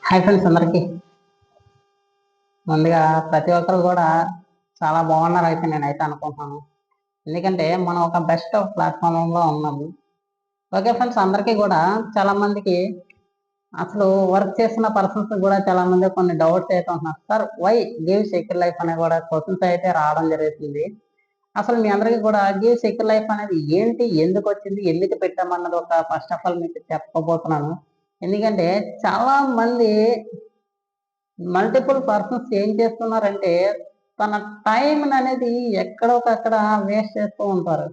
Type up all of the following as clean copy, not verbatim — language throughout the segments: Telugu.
హాయ్ ఫ్రెండ్స్ అందరికీ. ముందుగా ప్రతి ఒక్కరు కూడా చాలా బాగున్నారు అయితే నేనైతే అనుకుంటున్నాను. ఎందుకంటే మనం ఒక బెస్ట్ ప్లాట్ఫామ్లో ఉన్నాము. ఓకే ఫ్రెండ్స్, అందరికీ కూడా చాలా మందికి అసలు వర్క్ చేస్తున్న పర్సన్స్ కూడా చాలా మంది కొన్ని డౌట్స్ అయితే ఉంటున్నారు. Sir why give secure life అనే కూడా క్వశ్చన్స్ అయితే రావడం జరుగుతుంది. అసలు మీ అందరికీ కూడా గివ్ సెక్యూర్ లైఫ్ అనేది ఏంటి, ఎందుకు వచ్చింది, ఎందుకు పెట్టామన్నది ఒక ఫస్ట్ ఆఫ్ ఆల్ మీకు చెప్పబోతున్నాను. ఎందుకంటే చాలా మంది మల్టిపుల్ పర్సన్స్ ఏం చేస్తున్నారంటే తన టైం అనేది ఎక్కడో అక్కడ వేస్ట్ చేస్తూ ఉంటారు.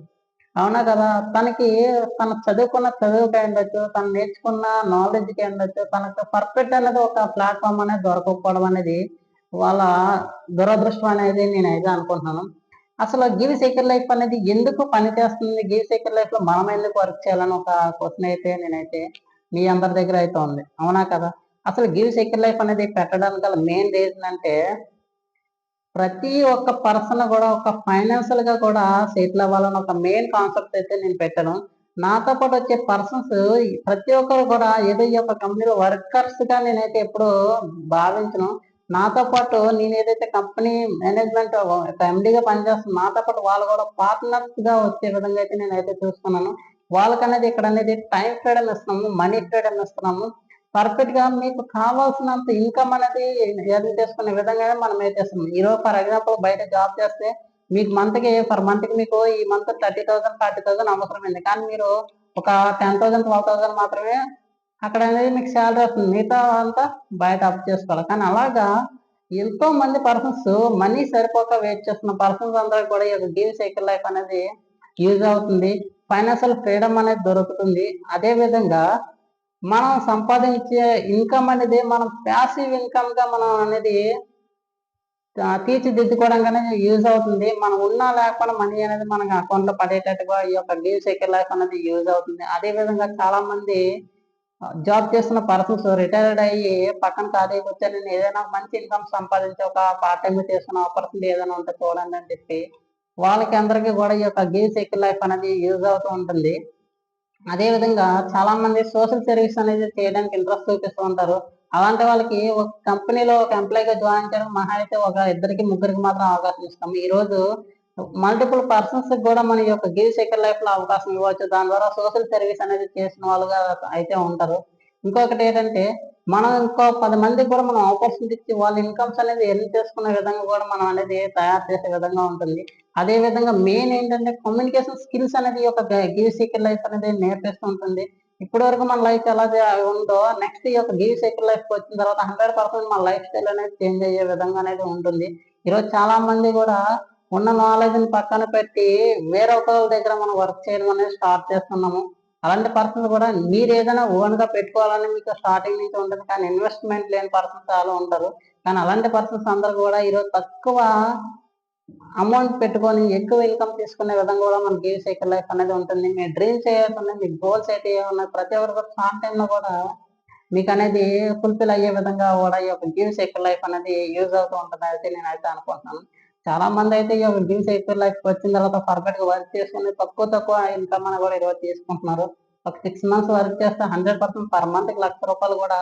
అవునా కదా? తను చదువుకున్న చదువుకి ఉండొచ్చు, తను నేర్చుకున్న నాలెడ్జ్కి ఉండొచ్చు, తనకు పర్ఫెక్ట్ అనేది ఒక ప్లాట్ఫామ్ అనేది దొరకకపోవడం అనేది వాళ్ళ దురదృష్టం అనేది నేనైతే అనుకుంటున్నాను. అసలు గివ్ సెక్యూర్ లైఫ్ అనేది ఎందుకు పనిచేస్తుంది, గివ్ సెక్యూర్ లైఫ్ లో మనం ఎందుకు వర్క్ చేయాలని ఒక క్వశ్చన్ అయితే నేనైతే మీ అందరి దగ్గర అయితే ఉంది. అవునా కదా? అసలు గివ్ సెక్యూర్ లైఫ్ అనేది పెట్టడానికి గల మెయిన్ రీజన్ అంటే ప్రతి ఒక్క పర్సన్ కూడా ఒక ఫైనాన్షియల్ గా కూడా సెటిల్ అవ్వాలని ఒక మెయిన్ కాన్సెప్ట్ అయితే నేను పెట్టాను. నాతో పాటు వచ్చే పర్సన్స్ ప్రతి ఒక్కరు కూడా ఏదో ఈ యొక్క కంపెనీలో వర్కర్స్ గా నేనైతే ఎప్పుడు భావించను. నాతో పాటు నేను ఏదైతే కంపెనీ మేనేజ్మెంట్ ఎండిగా పనిచేస్తున్నా నాతో పాటు వాళ్ళు కూడా పార్ట్నర్స్ గా వచ్చే విధంగా అయితే నేనైతే చూస్తున్నాను. వాళ్ళకనేది ఇక్కడ అనేది టైం ఫ్రీడమ్ ఇస్తున్నాము, మనీ ఫ్రీడమ్ ఇస్తున్నాము. పర్ఫెక్ట్ గా మీకు కావాల్సినంత ఇన్కమ్ అనేది ఎర్న్ చేసుకునే విధంగానే మనం అయితే ఇస్తున్నాం. ఈరోజు ఫర్ ఎగ్జాంపుల్ బయట జాబ్ చేస్తే మీకు పర్ మంత్ కి మీకు ఈ మంత్ 30,000 40,000 అవసరమైంది. కానీ మీరు ఒక 10,000 12,000 మాత్రమే అక్కడ అనేది మీకు శాలరీ వస్తుంది. మిగతా అంతా బయట అప్ చేసుకోవాలి. కానీ అలాగా ఎంతో మంది పర్సన్స్ మనీ సరిపోక వెయిట్ చేస్తున్న పర్సన్స్ అందరికి కూడా ఈ యొక్క గివ్ సెక్యూర్ లైఫ్ అనేది యూజ్ అవుతుంది. ఫైనాన్షియల్ ఫ్రీడమ్ అనేది దొరుకుతుంది. అదే విధంగా మనం సంపాదించే ఇన్కమ్ అనేది మనం ప్యాసివ్ ఇన్కమ్ గా మనం అనేది తీర్చిదిద్దుకోవడంగానే యూజ్ అవుతుంది. మనం ఉన్నా లేకపోయినా మనీ అనేది మనకి అకౌంట్ లో పడేటట్టుగా ఈ యొక్క గివ్ సెక్యూర్ లైఫ్ అనేది యూజ్ అవుతుంది. అదే విధంగా చాలా మంది జాబ్ చేస్తున్న పర్సన్స్ రిటైర్డ్ అయ్యి పక్కన ఖాళీ కూర్చొని నేను ఏదైనా మంచి ఇన్కమ్ సంపాదించి ఒక పార్ట్ టైం చేసుకున్న ఆపర్చునిటీ ఏదైనా ఉంటే చూడండి అని చెప్పి వాళ్ళకి అందరికీ కూడా ఈ యొక్క గివ్ సెక్యూర్ లైఫ్ అనేది యూజ్ అవుతూ ఉంటుంది. అదే విధంగా చాలా మంది సోషల్ సర్వీస్ అనేది చేయడానికి ఇంట్రెస్ట్ చూపిస్తూ ఉంటారు. అలాంటి వాళ్ళకి ఒక కంపెనీలో ఒక ఎంప్లాయీగా జాయిన్ చేయడం మహా అయితే ఒక ఇద్దరికి ముగ్గురికి మాత్రం అవకాశం ఇస్తాం. ఈ రోజు మల్టిపుల్ పర్సన్స్ కూడా మన యొక్క గివ్ సెక్యూర్ లైఫ్ లో అవకాశం ఇవ్వచ్చు. దాని ద్వారా సోషల్ సర్వీస్ అనేది చేసిన వాళ్ళుగా అయితే ఉంటారు. ఇంకొకటి ఏంటంటే మనం ఇంకో 10 మందికి కూడా మనం ఆపర్చునిటీ ఇచ్చి వాళ్ళ ఇన్కమ్స్ అనేది ఎర్న్ చేసుకునే విధంగా కూడా మనం అనేది తయారు చేసే విధంగా ఉంటుంది. అదే విధంగా మెయిన్ ఏంటంటే కమ్యూనికేషన్ స్కిల్స్ అనేది ఒక గివ్ సెక్యూర్ లైఫ్ అనేది నేర్పిస్తూ ఉంటుంది. ఇప్పటి వరకు మన లైఫ్ ఎలా ఉందో నెక్స్ట్ ఈ యొక్క గివ్ సెక్యూర్ లైఫ్ వచ్చిన తర్వాత 100% మన లైఫ్ స్టైల్ అనేది చేంజ్ అయ్యే విధంగా అనేది ఉంటుంది. ఈరోజు చాలా మంది కూడా ఉన్న నాలెడ్జ్ ని పక్కన పెట్టి వేరొకరి దగ్గర మనం వర్క్ చేయడం అనేది స్టార్ట్ చేస్తున్నాము. అలాంటి పర్సన్స్ కూడా మీరు ఏదైనా ఓన్ గా పెట్టుకోవాలని మీకు స్టార్టింగ్ నుంచి ఉంటుంది. కానీ ఇన్వెస్ట్మెంట్ లేని పర్సన్స్ చాలా ఉంటారు. కానీ అలాంటి పర్సన్స్ అందరూ కూడా ఈరోజు తక్కువ అమౌంట్ పెట్టుకొని ఎక్కువ ఇన్కమ్ తీసుకునే విధంగా కూడా మన గివ్ సెక్యూర్ లైఫ్ అనేది ఉంటుంది. మీ డ్రీమ్స్ ఏవైతున్నాయి, మీ గోల్స్ అయితే ఏమున్నాయి, ప్రతి ఒక్కరు కూడా షార్ట్ టైం లో కూడా మీకు అనేది ఫుల్ఫిల్ అయ్యే విధంగా కూడా ఈ యొక్క గివ్ సెక్యూర్ లైఫ్ అనేది యూజ్ అవుతూ ఉంటుంది అయితే నేనైతే అనుకుంటున్నాను. చాలా మంది అయితే ఈ యొక్క గివ్ సెక్యూర్ లైఫ్ వచ్చిన తర్వాత పర్ఫెక్ట్ గా వర్క్ చేసుకుని తక్కువ ఇన్కమ్ అని కూడా ఈరోజు తీసుకుంటున్నారు. ఒక 6 months వర్క్ చేస్తే 100% పర్ మంత్ ₹1,00,000 కూడా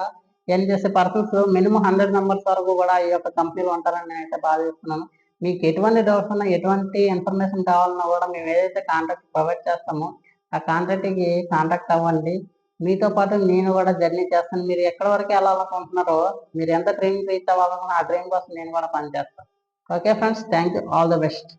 ఎర్న్ చేసే పర్సన్స్ మినిమం 100 మెంబర్స్ వరకు కూడా ఈ యొక్క కంపెనీలో ఉంటారని నేనైతే భావిస్తున్నాను. మీకు ఎటువంటి డౌట్స్ ఉన్నా, ఎటువంటి ఇన్ఫర్మేషన్ కావాలన్నా కూడా మేము ఏదైతే కాంటాక్ట్ ప్రొవైడ్ చేస్తామో ఆ కాంటాక్ట్కి కాంటాక్ట్ అవ్వండి. మీతో పాటు నేను కూడా జర్నీ చేస్తాను. మీరు ఎక్కడి వరకు వెళ్ళాలనుకుంటున్నారో, మీరు ఎంత డ్రీమ్ రీచ్ అవ్వాలనుకున్నా ఆ డ్రీమ్ కోసం నేను కూడా పనిచేస్తాను. Okay friends, thank you, all the best.